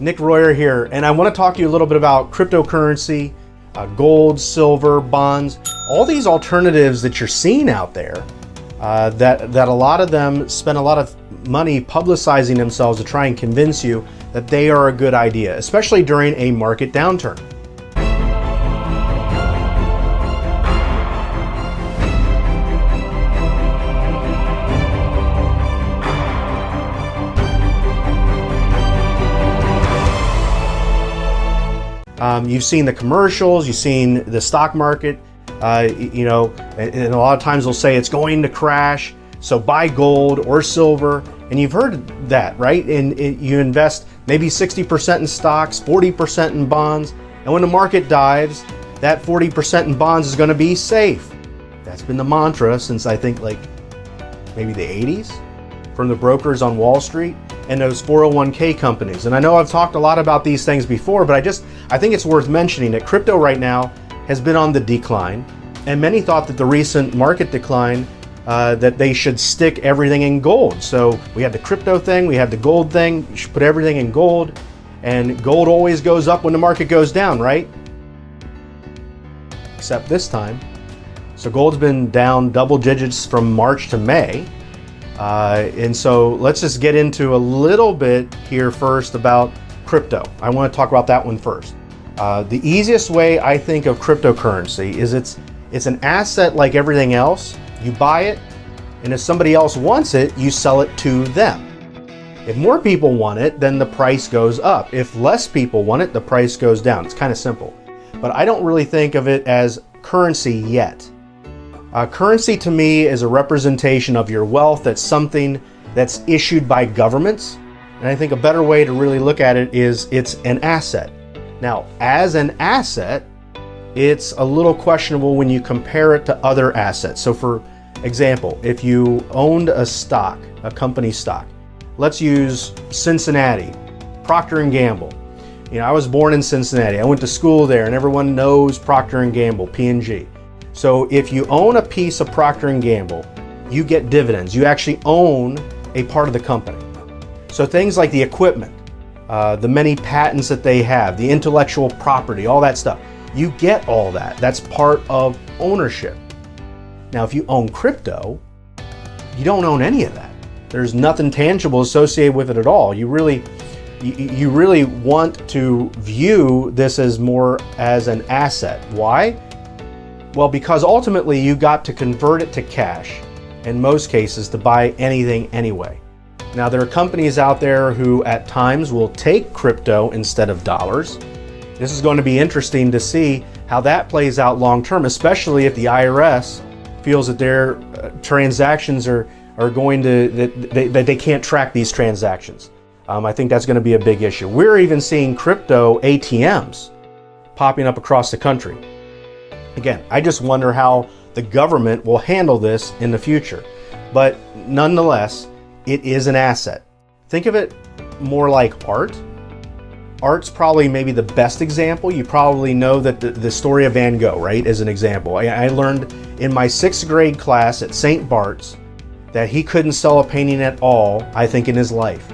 Nick Royer here, and I want to talk to you a little bit about cryptocurrency, gold, silver, bonds, all these alternatives that you're seeing out there, that a lot of them spend a lot of money publicizing themselves to try and convince you that they are a good idea, especially during a market downturn. You've seen the commercials, you've seen the stock market, and a lot of times they'll say it's going to crash, so buy gold or silver, and you've heard that, right? And you invest maybe 60% in stocks, 40% in bonds, and when the market dives, that 40% in bonds is going to be safe. That's been the mantra since I think like maybe the 80s from the brokers on Wall Street and those 401k companies. And I know I've talked a lot about these things before, but I think it's worth mentioning that crypto right now has been on the decline, and many thought that the recent market decline that they should stick everything in gold. So we had the crypto thing, we had the gold thing, you should put everything in gold, and gold always goes up when the market goes down, right? Except this time. So gold's been down double digits from March to May. And so let's just get into a little bit here first about crypto. I want to talk about that one first. The easiest way I think of cryptocurrency is it's an asset like everything else. You buy it, and if somebody else wants it, you sell it to them. If more people want it, then the price goes up. If less people want it, the price goes down. It's kind of simple. But I don't really think of it as currency yet. Currency to me is a representation of your wealth. That's something that's issued by governments. And I think a better way to really look at it is it's an asset. Now, as an asset, it's a little questionable when you compare it to other assets. So for example, if you owned a stock, a company stock, let's use Cincinnati, Procter & Gamble. I was born in Cincinnati. I went to school there, and everyone knows Procter & Gamble, P&G. So if you own a piece of Procter & Gamble, you get dividends. You actually own a part of the company. So things like the equipment, the many patents that they have, the intellectual property, all that stuff, you get all that. That's part of ownership. Now, if you own crypto, you don't own any of that. There's nothing tangible associated with it at all. You really want to view this as more as an asset. Why? Well, because ultimately you got to convert it to cash, in most cases, to buy anything anyway. Now, there are companies out there who at times will take crypto instead of dollars. This is going to be interesting to see how that plays out long term, especially if the IRS feels that their transactions are going to, that they can't track these transactions. I think that's going to be a big issue. We're even seeing crypto ATMs popping up across the country. Again, I just wonder how the government will handle this in the future. But nonetheless, it is an asset. Think of it more like art. Art's probably maybe the best example. You probably know that the story of Van Gogh, right, as an example. I learned in my 6th grade class at St. Bart's that he couldn't sell a painting at all, I think, in his life.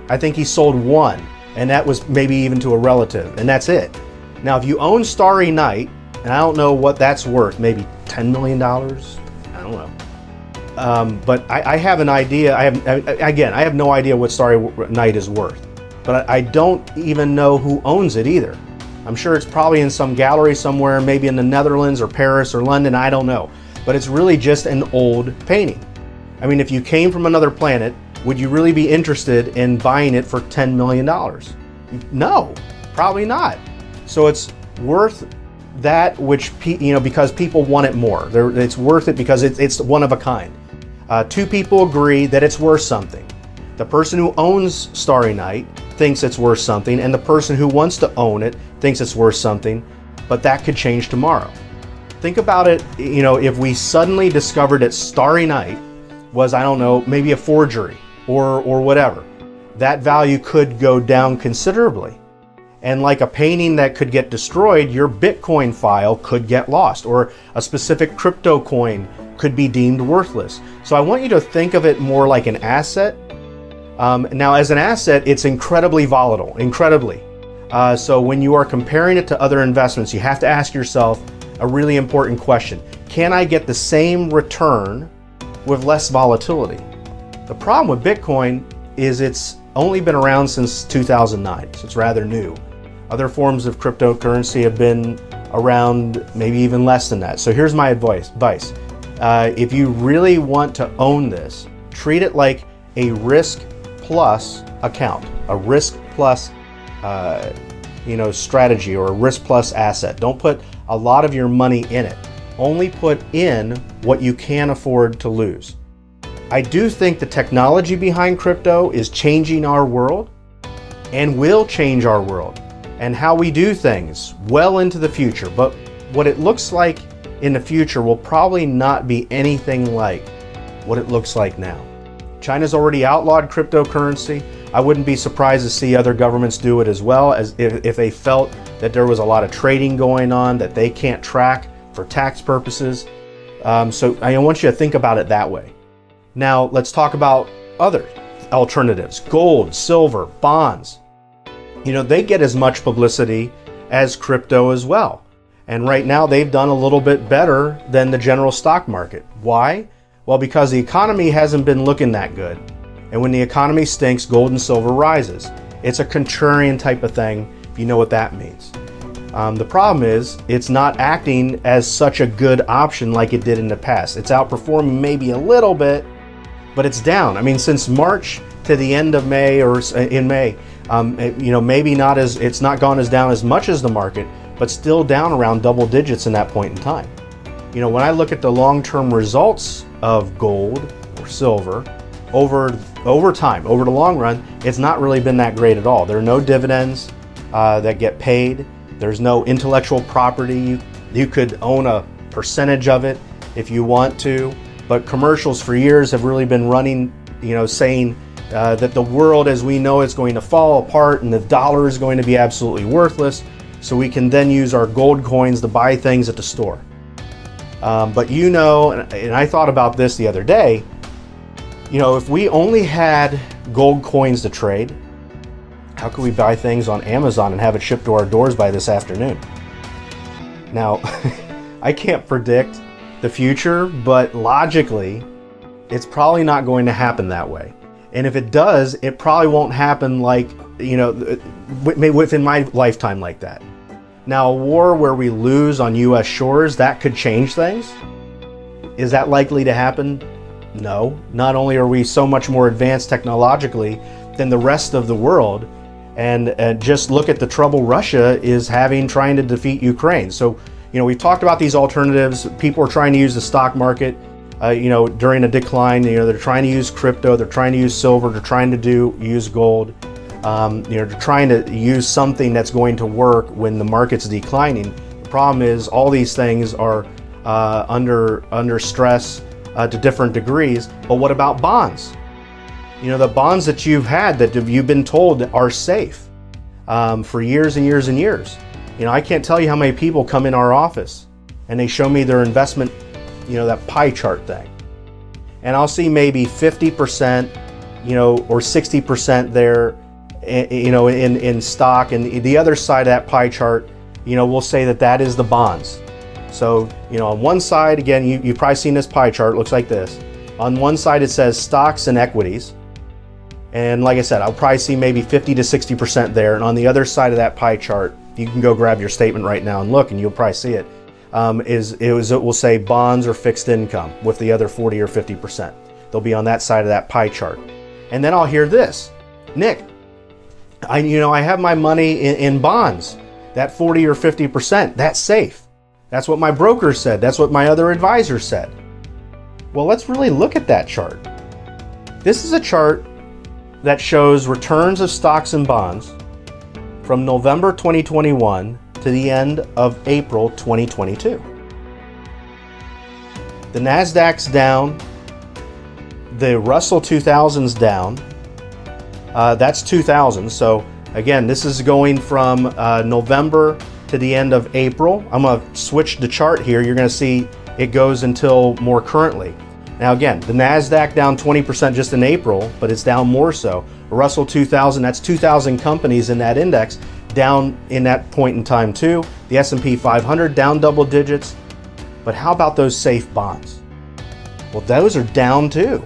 I think he sold one, and that was maybe even to a relative, and that's it. Now, if you own Starry Night, and I don't know what that's worth, maybe $10 million? I don't know. But I have an idea. I have no idea what Starry Night is worth. But I don't even know who owns it either. I'm sure it's probably in some gallery somewhere, maybe in the Netherlands or Paris or London, I don't know. But it's really just an old painting. I mean, if you came from another planet, would you really be interested in buying it for $10 million? No, probably not. So it's worth that which, because people want it more. It's worth it because it's one of a kind. Two people agree that it's worth something. The person who owns Starry Night thinks it's worth something, and the person who wants to own it thinks it's worth something, but that could change tomorrow. Think about it, if we suddenly discovered that Starry Night was, I don't know, maybe a forgery or whatever, that value could go down considerably. And like a painting that could get destroyed, your Bitcoin file could get lost, or a specific crypto coin could be deemed worthless. So I want you to think of it more like an asset Now, as an asset, it's incredibly volatile, incredibly. So when you are comparing it to other investments, you have to ask yourself a really important question. Can I get the same return with less volatility? The problem with Bitcoin is it's only been around since 2009, so it's rather new. Other forms of cryptocurrency have been around maybe even less than that. So here's my advice. If you really want to own this, treat it like a risk plus account, a risk plus strategy, or a risk plus asset. Don't put a lot of your money in it. Only put in what you can afford to lose. I do think the technology behind crypto is changing our world and will change our world and how we do things well into the future. But what it looks like in the future will probably not be anything like what it looks like now. China's already outlawed cryptocurrency. I wouldn't be surprised to see other governments do it as well, as if they felt that there was a lot of trading going on that they can't track for tax purposes. So I want you to think about it that way. Now let's talk about other alternatives. Gold, silver, bonds. They get as much publicity as crypto as well. And right now they've done a little bit better than the general stock market. Why? Well, because the economy hasn't been looking that good. And when the economy stinks, gold and silver rises. It's a contrarian type of thing, if you know what that means. The problem is it's not acting as such a good option like it did in the past. It's outperforming maybe a little bit, but it's down. I mean, since March to the end of May, or in May, maybe not as, it's not gone as down as much as the market, but still down around double digits in that point in time. When I look at the long-term results of gold or silver over time, over the long run, it's not really been that great at all. There are no dividends that get paid. There's no intellectual property. You could own a percentage of it if you want to, but commercials for years have really been running, saying that the world as we know it's going to fall apart and the dollar is going to be absolutely worthless, so we can then use our gold coins to buy things at the store. But and I thought about this the other day, if we only had gold coins to trade, how could we buy things on Amazon and have it shipped to our doors by this afternoon? Now, I can't predict the future, but logically, it's probably not going to happen that way. And if it does, it probably won't happen within my lifetime like that. Now, a war where we lose on US shores, that could change things. Is that likely to happen? No. Not only are we so much more advanced technologically than the rest of the world, and just look at the trouble Russia is having trying to defeat Ukraine. So, we've talked about these alternatives. People are trying to use the stock market, during a decline. They're trying to use crypto, they're trying to use silver, they're trying to use gold. They're trying to use something that's going to work when the market's declining. The problem is all these things are under stress to different degrees. But what about bonds? The bonds that you've had that you've been told are safe for years and years and years. I can't tell you how many people come in our office and they show me their investment, that pie chart thing. And I'll see maybe 50%, or 60% there, in stock, and the other side of that pie chart, we'll say that is the bonds. So, on one side, again, you've probably seen this pie chart, looks like this. On one side it says stocks and equities. And like I said, I'll probably see maybe 50 to 60% there. And on the other side of that pie chart, you can go grab your statement right now and look, and you'll probably see it. It will say bonds or fixed income with the other 40 or 50%. They'll be on that side of that pie chart. And then I'll hear this, Nick, I have my money in bonds. That 40 or 50%, that's safe. That's what my broker said. That's what my other advisor said. Well, let's really look at that chart. This is a chart that shows returns of stocks and bonds from November 2021 to the end of April 2022. The NASDAQ's down. The Russell 2000's down. That's 2000. So again, this is going from November to the end of April. I'm going to switch the chart here. You're going to see it goes until more currently. Now again, the NASDAQ down 20% just in April, but it's down more so. Russell 2000, that's 2,000 companies in that index, down in that point in time too. The S&P 500 down double digits. But how about those safe bonds? Well, those are down too.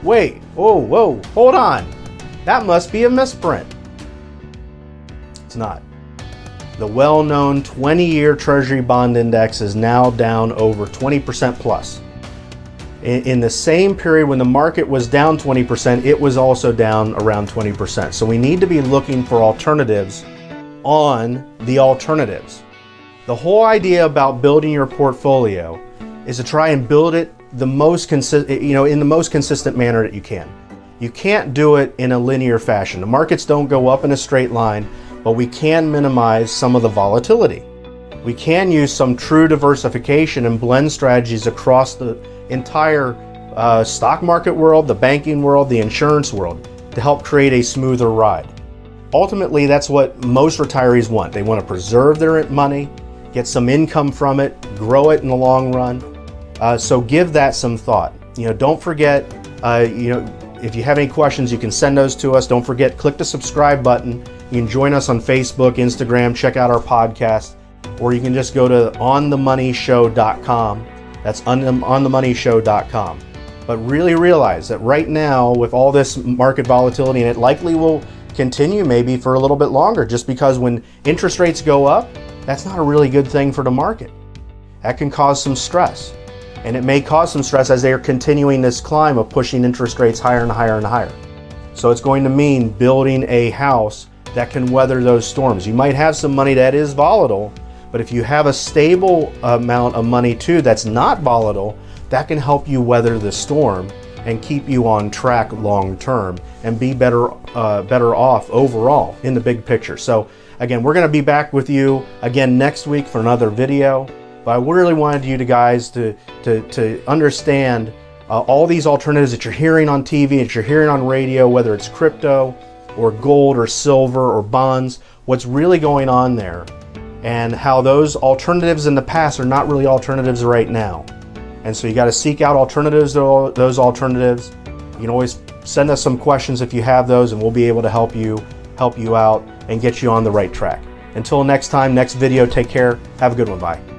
Wait, whoa, hold on. That must be a misprint. It's not. The well-known 20-year Treasury bond index is now down over 20% plus. In the same period when the market was down 20%, it was also down around 20%. So we need to be looking for alternatives on the alternatives. The whole idea about building your portfolio is to try and build it in the most consistent manner that you can. You can't do it in a linear fashion. The markets don't go up in a straight line, but we can minimize some of the volatility. We can use some true diversification and blend strategies across the entire stock market world, the banking world, the insurance world to help create a smoother ride. Ultimately, that's what most retirees want. They want to preserve their money, get some income from it, grow it in the long run. So give that some thought. Don't forget, if you have any questions, you can send those to us. Don't forget, click the subscribe button. You can join us on Facebook, Instagram, check out our podcast, or you can just go to onthemoneyshow.com. That's onthemoneyshow.com. But really realize that right now, with all this market volatility, and it likely will continue maybe for a little bit longer, just because when interest rates go up, that's not a really good thing for the market. That can cause some stress. And it may cause some stress as they are continuing this climb of pushing interest rates higher and higher and higher. So it's going to mean building a house that can weather those storms. You might have some money that is volatile, but if you have a stable amount of money too that's not volatile, that can help you weather the storm and keep you on track long term and be better off overall in the big picture. So again, we're going to be back with you again next week for another video. But I really wanted you guys to understand all these alternatives that you're hearing on TV, that you're hearing on radio, whether it's crypto or gold or silver or bonds, what's really going on there, and how those alternatives in the past are not really alternatives right now. And so you got to seek out alternatives to those alternatives. You can always send us some questions if you have those, and we'll be able to help you out and get you on the right track. Until next time, next video, take care. Have a good one. Bye.